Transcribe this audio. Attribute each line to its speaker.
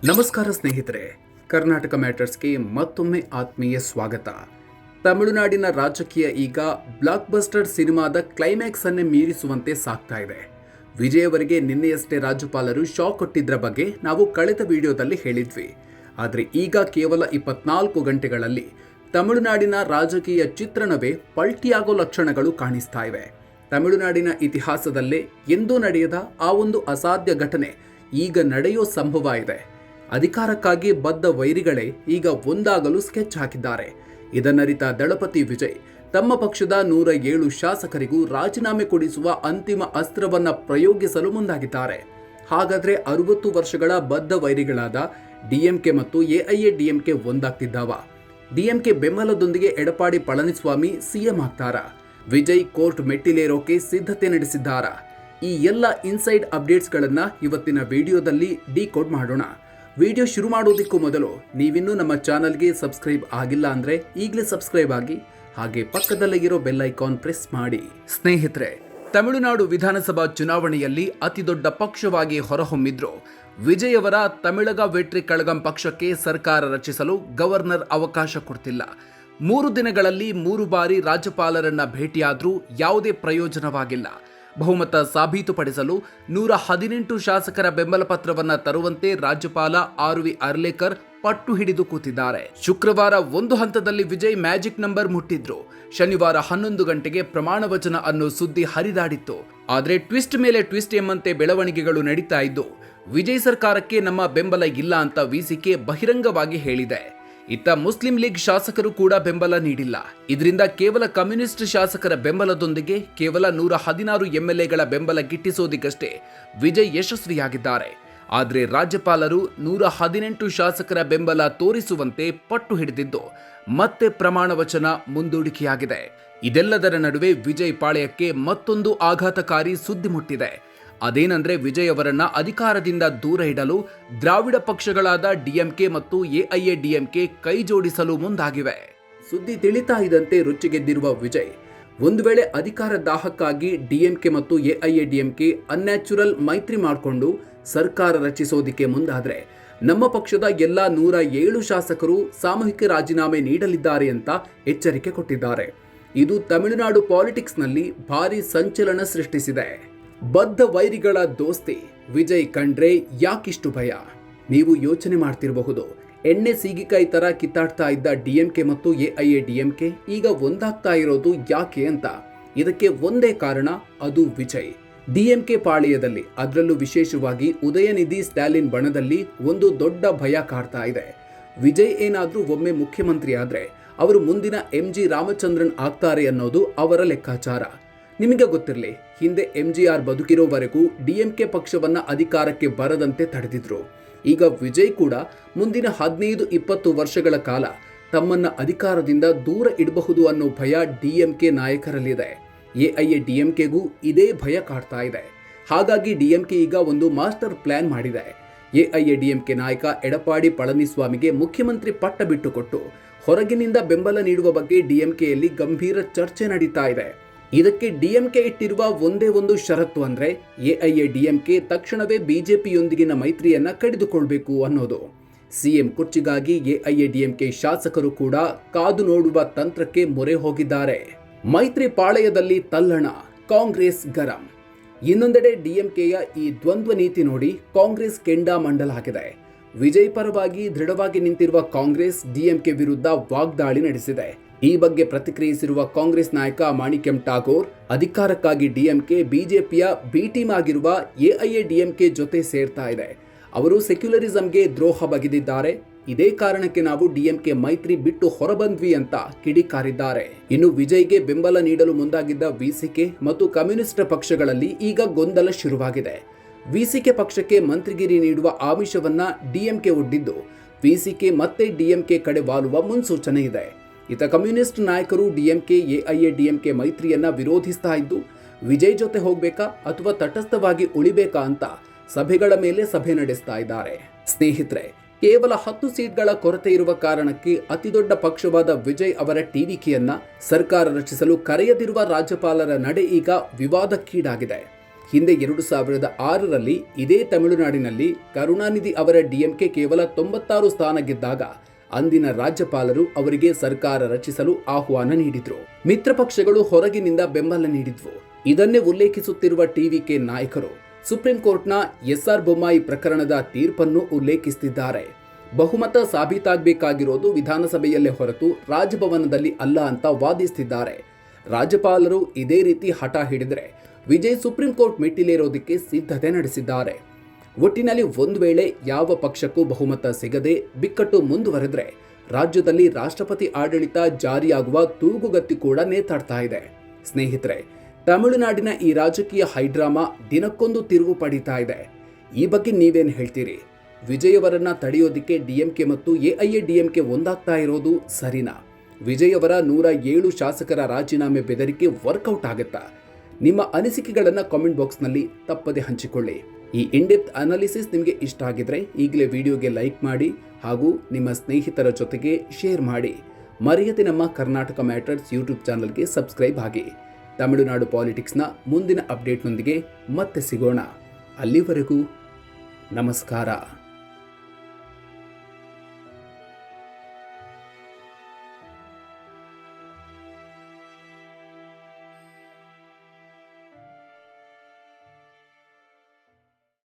Speaker 1: ನಮಸ್ಕಾರ ಸ್ನೇಹಿತರೆ, ಕರ್ನಾಟಕ ಮ್ಯಾಟರ್ಸ್ಗೆ ಮತ್ತೊಮ್ಮೆ ಆತ್ಮೀಯ ಸ್ವಾಗತ. ತಮಿಳುನಾಡಿನ ರಾಜಕೀಯ ಈಗ ಬ್ಲಾಕ್ ಬಸ್ಟರ್ ಸಿನಿಮಾದ ಕ್ಲೈಮ್ಯಾಕ್ಸ್ ಅನ್ನೇ ಮೀರಿಸುವಂತೆ ಸಾಗ್ತಾ ಇದೆ. ವಿಜಯ್ ಅವರಿಗೆ ನಿನ್ನೆಯಷ್ಟೇ ರಾಜ್ಯಪಾಲರು ಶಾಕ್ ಕೊಟ್ಟಿದ್ದರ ಬಗ್ಗೆ ನಾವು ಕಳೆದ ವಿಡಿಯೋದಲ್ಲಿ ಹೇಳಿದ್ವಿ. ಆದರೆ ಈಗ ಕೇವಲ 24 ಗಂಟೆಗಳಲ್ಲಿ ತಮಿಳುನಾಡಿನ ರಾಜಕೀಯ ಚಿತ್ರಣವೇ ಪಲ್ಟಿಯಾಗೋ ಲಕ್ಷಣಗಳು ಕಾಣಿಸ್ತಾ ಇವೆ. ತಮಿಳುನಾಡಿನ ಇತಿಹಾಸದಲ್ಲೇ ಎಂದೂ ನಡೆಯದ ಆ ಒಂದು ಅಸಾಧ್ಯ ಘಟನೆ ಈಗ ನಡೆಯೋ ಸಂಭವ ಇದೆ. ಅಧಿಕಾರಕ್ಕಾಗಿ ಬದ್ಧ ವೈರಿಗಳೇ ಈಗ ಒಂದಾಗಲು ಸ್ಕೆಚ್ ಹಾಕಿದ್ದಾರೆ. ಇದನ್ನರಿತ ದಳಪತಿ ವಿಜಯ್ ತಮ್ಮ ಪಕ್ಷದ 107 ಶಾಸಕರಿಗೂ ರಾಜೀನಾಮೆ ಕೊಡಿಸುವ ಅಂತಿಮ ಅಸ್ತ್ರವನ್ನ ಪ್ರಯೋಗಿಸಲು ಮುಂದಾಗಿದ್ದಾರೆ. ಹಾಗಾದ್ರೆ 60 ವರ್ಷಗಳ ಬದ್ಧ ವೈರಿಗಳಾದ ಡಿಎಂಕೆ ಮತ್ತು ಎಐಎಡಿಎಂಕೆ ಒಂದಾಗ್ತಿದ್ದಾವ? ಡಿಎಂಕೆ ಬೆಂಬಲದೊಂದಿಗೆ ಎಡಪಾಡಿ ಪಳನಿಸ್ವಾಮಿ ಸಿಎಂ ಆಗ್ತಾರಾ? ವಿಜಯ್ ಕೋರ್ಟ್ ಮೆಟ್ಟಿಲೇರೋಕೆ ಸಿದ್ಧತೆ ನಡೆಸಿದ್ದಾರಾ? ಈ ಎಲ್ಲ ಇನ್ಸೈಡ್ ಅಪ್ಡೇಟ್ಸ್ಗಳನ್ನು ಇವತ್ತಿನ ವಿಡಿಯೋದಲ್ಲಿ ಡಿಕೋಡ್ ಮಾಡೋಣ. ವಿಡಿಯೋ ಶುರು ಮಾಡೋದಕ್ಕೂ ಮೊದಲು ನೀವಿನ್ನೂ ನಮ್ಮ ಚಾನಲ್ಗೆ ಸಬ್ಸ್ಕ್ರೈಬ್ ಆಗಿಲ್ಲ ಅಂದರೆ ಈಗಲೇ ಸಬ್ಸ್ಕ್ರೈಬ್ ಆಗಿ, ಹಾಗೆ ಪಕ್ಕದಲ್ಲೇ ಇರೋ ಬೆಲ್ ಐಕಾನ್ ಪ್ರೆಸ್ ಮಾಡಿ. ಸ್ನೇಹಿತರೆ, ತಮಿಳುನಾಡು ವಿಧಾನಸಭಾ ಚುನಾವಣೆಯಲ್ಲಿ ಅತಿದೊಡ್ಡ ಪಕ್ಷವಾಗಿ ಹೊರಹೊಮ್ಮಿದ್ರು ವಿಜಯ್ ಅವರ ತಮಿಳಗ ವೆಟ್ರಿ ಕಳಗಂ ಪಕ್ಷಕ್ಕೆ ಸರ್ಕಾರ ರಚಿಸಲು ಗವರ್ನರ್ ಅವಕಾಶ ಕೊಡ್ತಿಲ್ಲ. 3 ದಿನಗಳಲ್ಲಿ 3 ಬಾರಿ ರಾಜ್ಯಪಾಲರನ್ನ ಭೇಟಿಯಾದರೂ ಯಾವುದೇ ಪ್ರಯೋಜನವಾಗಿಲ್ಲ. ಬಹುಮತ ಸಾಬೀತುಪಡಿಸಲು 118 ಶಾಸಕರ ಬೆಂಬಲ ಪತ್ರವನ್ನ ತರುವಂತೆ ರಾಜ್ಯಪಾಲ ಆರ್.ವಿ. ಅರ್ಲೇಕರ್ ಪಟ್ಟು ಹಿಡಿದು ಕೂತಿದ್ದಾರೆ. ಶುಕ್ರವಾರ ಒಂದು ಹಂತದಲ್ಲಿ ವಿಜಯ್ ಮ್ಯಾಜಿಕ್ ನಂಬರ್ ಮುಟ್ಟಿದ್ರು. ಶನಿವಾರ 11 ಗಂಟೆಗೆ ಪ್ರಮಾಣ ವಚನ ಅನ್ನೋ ಸುದ್ದಿ ಹರಿದಾಡಿತ್ತು. ಆದರೆ ಟ್ವಿಸ್ಟ್ ಮೇಲೆ ಟ್ವಿಸ್ಟ್ ಎಂಬಂತೆ ಬೆಳವಣಿಗೆಗಳು ನಡೀತಾ ಇದ್ದು ವಿಜಯ್ ಸರ್ಕಾರಕ್ಕೆ ನಮ್ಮ ಬೆಂಬಲ ಇಲ್ಲ ಅಂತ ವಿಸಿಕೆ ಬಹಿರಂಗವಾಗಿ ಹೇಳಿದೆ. ಇತ್ತ ಮುಸ್ಲಿಂ ಲೀಗ್ ಶಾಸಕರು ಕೂಡ ಬೆಂಬಲ ನೀಡಿಲ್ಲ. ಇದರಿಂದ ಕೇವಲ ಕಮ್ಯುನಿಸ್ಟ್ ಶಾಸಕರ ಬೆಂಬಲದೊಂದಿಗೆ ಕೇವಲ 116 ಎಂಎಲ್ಎಗಳ ಬೆಂಬಲ ಗಿಟ್ಟಿಸೋದಕ್ಕಷ್ಟೇ ವಿಜಯ್ ಯಶಸ್ವಿಯಾಗಿದ್ದಾರೆ. ಆದರೆ ರಾಜ್ಯಪಾಲರು 118 ಶಾಸಕರ ಬೆಂಬಲ ತೋರಿಸುವಂತೆ ಪಟ್ಟು ಹಿಡಿದಿದ್ದು ಮತ್ತೆ ಪ್ರಮಾಣ ವಚನ ಮುಂದೂಡಿಕೆಯಾಗಿದೆ. ಇದೆಲ್ಲದರ ನಡುವೆ ವಿಜಯ್ ಪಾಳ್ಯಕ್ಕೆ ಮತ್ತೊಂದು ಆಘಾತಕಾರಿ ಸುದ್ದಿ ಮುಟ್ಟಿದೆ. ಅದೇನೆಂದ್ರೆ ವಿಜಯ್ ಅವರನ್ನ ಅಧಿಕಾರದಿಂದ ದೂರ ಇಡಲು ದ್ರಾವಿಡ ಪಕ್ಷಗಳಾದ ಡಿಎಂಕೆ ಮತ್ತು ಎಐಎಡಿಎಂಕೆ ಕೈ ಜೋಡಿಸಲು ಮುಂದಾಗಿವೆ. ಸುದ್ದಿ ತಿಳಿತಾ ಇದ್ದಂತೆ ರುಚಿಗೆದ್ದಿರುವ ವಿಜಯ್ ಒಂದು ವೇಳೆ ಅಧಿಕಾರ ದಾಹಕ್ಕಾಗಿ ಡಿಎಂಕೆ ಮತ್ತು ಎಐಎಡಿಎಂಕೆ ಅನ್ಯಾಚುರಲ್ ಮೈತ್ರಿ ಮಾಡಿಕೊಂಡು ಸರ್ಕಾರ ರಚಿಸೋದಿಕ್ಕೆ ಮುಂದಾದ್ರೆ ನಮ್ಮ ಪಕ್ಷದ ಎಲ್ಲ 107 ಶಾಸಕರು ಸಾಮೂಹಿಕ ರಾಜೀನಾಮೆ ನೀಡಲಿದ್ದಾರೆ ಅಂತ ಎಚ್ಚರಿಕೆ ಕೊಟ್ಟಿದ್ದಾರೆ. ಇದು ತಮಿಳುನಾಡು ಪಾಲಿಟಿಕ್ಸ್ನಲ್ಲಿ ಭಾರಿ ಸಂಚಲನ ಸೃಷ್ಟಿಸಿದೆ. ಬದ್ಧ ವೈರಿಗಳ ದೋಸ್ತಿ ವಿಜಯ್ ಕಂಡ್ರೆ ಯಾಕಿಷ್ಟು ಭಯ? ನೀವು ಯೋಚನೆ ಮಾಡ್ತಿರಬಹುದು, ಎಣ್ಣೆ ಸೀಗಿಕಾಯಿ ತರ ಕಿತ್ತಾಡ್ತಾ ಇದ್ದ ಡಿಎಂಕೆ ಮತ್ತು ಎಐಎಡಿಎಂಕೆ ಈಗ ಒಂದಾಗ್ತಾ ಇರೋದು ಯಾಕೆ ಅಂತ. ಇದಕ್ಕೆ ಒಂದೇ ಕಾರಣ, ಅದು ವಿಜಯ್. ಡಿಎಂಕೆ ಪಾಳೆಯದಲ್ಲಿ, ಅದರಲ್ಲೂ ವಿಶೇಷವಾಗಿ ಉದಯನಿಧಿ ಸ್ಟಾಲಿನ್ ಬಣದಲ್ಲಿ ಒಂದು ದೊಡ್ಡ ಭಯ ಕಾಡ್ತಾ ಇದೆ. ವಿಜಯ್ ಏನಾದ್ರೂ ಒಮ್ಮೆ ಮುಖ್ಯಮಂತ್ರಿ ಆದ್ರೆ ಅವರು ಮುಂದಿನ ಎಂಜಿ ರಾಮಚಂದ್ರನ್ ಆಗ್ತಾರೆ ಅನ್ನೋದು ಅವರ ಲೆಕ್ಕಾಚಾರ. ನಿಮಗೆ ಗೊತ್ತಿರಲಿ, ಹಿಂದೆ ಎಂಜಿಆರ್ ಬದುಕಿರೋವರೆಗೂ ಡಿಎಂಕೆ ಪಕ್ಷವನ್ನ ಅಧಿಕಾರಕ್ಕೆ ಬರದಂತೆ ತಡೆದಿದ್ರು. ಈಗ ವಿಜಯ್ ಕೂಡ ಮುಂದಿನ 15-20 ವರ್ಷಗಳ ಕಾಲ ತಮ್ಮನ್ನ ಅಧಿಕಾರದಿಂದ ದೂರ ಇಡಬಹುದು ಅನ್ನೋ ಭಯ ಡಿಎಂಕೆ ನಾಯಕರಲ್ಲಿದೆ. ಎಐಎಡಿಎಂಕೆಗೂ ಇದೇ ಭಯ ಕಾಡ್ತಾ ಇದೆ. ಹಾಗಾಗಿ ಡಿಎಂಕೆ ಈಗ ಒಂದು ಮಾಸ್ಟರ್ ಪ್ಲಾನ್ ಮಾಡಿದೆ. ಎಐಎಡಿಎಂಕೆ ನಾಯಕ ಎಡಪಾಡಿ ಪಳನಿಸ್ವಾಮಿಗೆ ಮುಖ್ಯಮಂತ್ರಿ ಪಟ್ಟ ಬಿಟ್ಟುಕೊಟ್ಟು ಹೊರಗಿನಿಂದ ಬೆಂಬಲ ನೀಡುವ ಬಗ್ಗೆ ಡಿಎಂಕೆಯಲ್ಲಿ ಗಂಭೀರ ಚರ್ಚೆ ನಡೀತಾ ಇದೆ. ಇದಕ್ಕೆ ಡಿಎಂಕೆ ಇಟ್ಟಿರುವ ಒಂದೇ ಒಂದು ಷರತ್ತು ಅಂದ್ರೆ ಎಐಎಡಿಎಂಕೆ ತಕ್ಷಣವೇ ಬಿಜೆಪಿಯೊಂದಿಗಿನ ಮೈತ್ರಿಯನ್ನ ಕಡಿದುಕೊಳ್ಬೇಕು ಅನ್ನೋದು. ಸಿಎಂ ಕುರ್ಚಿಗಾಗಿ ಎಐಎಡಿಎಂಕೆ ಶಾಸಕರು ಕೂಡ ಕಾದು ನೋಡುವ ತಂತ್ರಕ್ಕೆ ಮೊರೆ ಹೋಗಿದ್ದಾರೆ. ಮೈತ್ರಿ ಪಾಳೆಯದಲ್ಲಿ ತಲ್ಲಣ, ಕಾಂಗ್ರೆಸ್ ಗರಂ. ಇನ್ನೊಂದೆಡೆ ಡಿಎಂಕೆಯ ಈ ದ್ವಂದ್ವ ನೀತಿ ನೋಡಿ ಕಾಂಗ್ರೆಸ್ ಕೆಂಡಾಮಂಡಲಾಗಿದೆ. ವಿಜಯ್ ಪರವಾಗಿ ದೃಢವಾಗಿ ನಿಂತಿರುವ ಕಾಂಗ್ರೆಸ್ ಡಿಎಂಕೆ ವಿರುದ್ಧ ವಾಗ್ದಾಳಿ ನಡೆಸಿದೆ. ಈ ಬಗ್ಗೆ ಪ್ರತಿಕ್ರಿಯಿಸಿರುವ ಕಾಂಗ್ರೆಸ್ ನಾಯಕ ಮಾಣಿಕ್ಯಂ ಠಾಗೋರ್, ಅಧಿಕಾರಕ್ಕಾಗಿ ಡಿಎಂಕೆ ಬಿಜೆಪಿಯ ಬಿ ಟೀಮ್ ಆಗಿರುವ ಎಐಎಡಿಎಂಕೆ ಜೊತೆ ಸೇರ್ತಾ ಇದೆ. ಅವರು ಸೆಕ್ಯುಲರಿಸಂಗೆ ದ್ರೋಹ ಬಗೆದಿದ್ದಾರೆ. ಇದೇ ಕಾರಣಕ್ಕೆ ನಾವು ಡಿಎಂಕೆ ಮೈತ್ರಿ ಬಿಟ್ಟು ಹೊರಬಂದ್ವಿ ಅಂತ ಕಿಡಿಕಾರಿದ್ದಾರೆ. ಇನ್ನು ವಿಜಯ್ಗೆ ಬೆಂಬಲ ನೀಡಲು ಮುಂದಾಗಿದ್ದ ವಿಸಿಕೆ ಮತ್ತು ಕಮ್ಯುನಿಸ್ಟ್ ಪಕ್ಷಗಳಲ್ಲಿ ಈಗ ಗೊಂದಲ ಶುರುವಾಗಿದೆ. ವಿಸಿಕೆ ಪಕ್ಷಕ್ಕೆ ಮಂತ್ರಿಗಿರಿ ನೀಡುವ ಆಮಿಷವನ್ನ ಡಿಎಂಕೆ ಒಡ್ಡಿದ್ದು ವಿಸಿಕೆ ಮತ್ತೆ ಡಿಎಂಕೆ ಕಡೆ ವಾಲುವ ಮುನ್ಸೂಚನೆ ಇದೆ. ಇತ ಕಮ್ಯುನಿಸ್ಟ್ ನಾಯಕರು ಡಿಎಂಕೆ ಎಐಎಡಿಎಂಕೆ ಮೈತ್ರಿಯನ್ನ ವಿರೋಧಿಸ್ತಾ ಇದ್ದು ವಿಜಯ್ ಜೊತೆ ಹೋಗ್ಬೇಕಾ ಅಥವಾ ತಟಸ್ಥವಾಗಿ ಉಳಿಬೇಕಾ ಅಂತ ಸಭೆಗಳ ಮೇಲೆ ಸಭೆ ನಡೆಸ್ತಾ ಇದ್ದಾರೆ. ಸ್ನೇಹಿತರೆ, ಕೇವಲ 10 ಸೀಟ್ಗಳ ಕೊರತೆ ಇರುವ ಕಾರಣಕ್ಕೆ ಅತಿದೊಡ್ಡ ಪಕ್ಷವಾದ ವಿಜಯ್ ಅವರ ಟಿವಿಕೆಯನ್ನ ಸರ್ಕಾರ ರಚಿಸಲು ಕರೆಯದಿರುವ ರಾಜ್ಯಪಾಲರ ನಡೆ ಈಗ ವಿವಾದಕ್ಕೀಡಾಗಿದೆ. ಹಿಂದೆ 2006ರಲ್ಲಿ ಇದೇ ತಮಿಳುನಾಡಿನಲ್ಲಿ ಕರುಣಾನಿಧಿ ಅವರ ಡಿಎಂಕೆ ಕೇವಲ 96 ಸ್ಥಾನ ಗೆದ್ದಾಗ ಅಂದಿನ ರಾಜ್ಯಪಾಲರು ಅವರಿಗೆ ಸರ್ಕಾರ ರಚಿಸಲು ಆಹ್ವಾನ ನೀಡಿದ್ರು. ಮಿತ್ರ ಪಕ್ಷಗಳು ಹೊರಗಿನಿಂದ ಬೆಂಬಲ ನೀಡಿದ್ವು. ಇದನ್ನೇ ಉಲ್ಲೇಖಿಸುತ್ತಿರುವ ಟಿವಿಕೆ ನಾಯಕರು ಸುಪ್ರೀಂ ಕೋರ್ಟ್ನ ಎಸ್ಆರ್ ಬೊಮ್ಮಾಯಿ ಪ್ರಕರಣದ ತೀರ್ಪನ್ನು ಉಲ್ಲೇಖಿಸುತ್ತಿದ್ದಾರೆ. ಬಹುಮತ ಸಾಬೀತಾಗಬೇಕಾಗಿರೋದು ವಿಧಾನಸಭೆಯಲ್ಲೇ ಹೊರತು ರಾಜಭವನದಲ್ಲಿ ಅಲ್ಲ ಅಂತ ವಾದಿಸುತ್ತಿದ್ದಾರೆ. ರಾಜ್ಯಪಾಲರು ಇದೇ ರೀತಿ ಹಠ ಹಿಡಿದರೆ ವಿಜಯ್ ಸುಪ್ರೀಂ ಕೋರ್ಟ್ ಮೆಟ್ಟಿಲೇರೋದಕ್ಕೆ ಸಿದ್ಧತೆ ನಡೆಸಿದ್ದಾರೆ. ಒಟ್ಟಿನಲ್ಲಿ ಒಂದು ವೇಳೆ ಯಾವ ಪಕ್ಷಕ್ಕೂ ಬಹುಮತ ಸಿಗದೆ ಬಿಕ್ಕಟ್ಟು ಮುಂದುವರೆದ್ರೆ ರಾಜ್ಯದಲ್ಲಿ ರಾಷ್ಟ್ರಪತಿ ಆಡಳಿತ ಜಾರಿಯಾಗುವ ತೂಗುಗತ್ತಿ ಕೂಡ ನೇತಾಡ್ತಾ ಇದೆ. ಸ್ನೇಹಿತರೆ, ತಮಿಳುನಾಡಿನ ಈ ರಾಜಕೀಯ ಹೈಡ್ರಾಮಾ ದಿನಕ್ಕೊಂದು ತಿರುವು ಪಡೀತಾ ಇದೆ. ಈ ಬಗ್ಗೆ ನೀವೇನು ಹೇಳ್ತೀರಿ? ವಿಜಯ್ ಅವರನ್ನ ತಡೆಯೋದಿಕ್ಕೆ ಡಿಎಂಕೆ ಮತ್ತು ಎಐಎಡಿಎಂಕೆ ಒಂದಾಗ್ತಾ ಇರೋದು ಸರಿನಾ? ವಿಜಯ್ ಅವರ 107 ಶಾಸಕರ ರಾಜೀನಾಮೆ ಬೆದರಿಕೆ ವರ್ಕೌಟ್ ಆಗುತ್ತಾ? ನಿಮ್ಮ ಅನಿಸಿಕೆಗಳನ್ನು ಕಾಮೆಂಟ್ ಬಾಕ್ಸ್ನಲ್ಲಿ ತಪ್ಪದೆ ಹಂಚಿಕೊಳ್ಳಿ. ಈ ಇನ್ಡೆಪ್ತ್ ಅನಾಲಿಸಿಸ್ ನಿಮಗೆ ಇಷ್ಟ ಆಗಿದ್ರೆ ಈಗಲೇ ವಿಡಿಯೋಗೆ ಲೈಕ್ ಮಾಡಿ ಹಾಗೂ ನಿಮ್ಮ ಸ್ನೇಹಿತರ ಜೊತೆಗೆ ಶೇರ್ ಮಾಡಿ. ಮರೆಯದೆ ನಮ್ಮ ಕರ್ನಾಟಕ ಮ್ಯಾಟರ್ಸ್ ಯೂಟ್ಯೂಬ್ ಚಾನಲ್ಗೆ ಸಬ್ಸ್ಕ್ರೈಬ್ ಆಗಿ. ತಮಿಳುನಾಡು ಪಾಲಿಟಿಕ್ಸ್ನ ಮುಂದಿನ ಅಪ್ಡೇಟ್ನೊಂದಿಗೆ ಮತ್ತೆ ಸಿಗೋಣ. ಅಲ್ಲಿವರೆಗೂ ನಮಸ್ಕಾರ.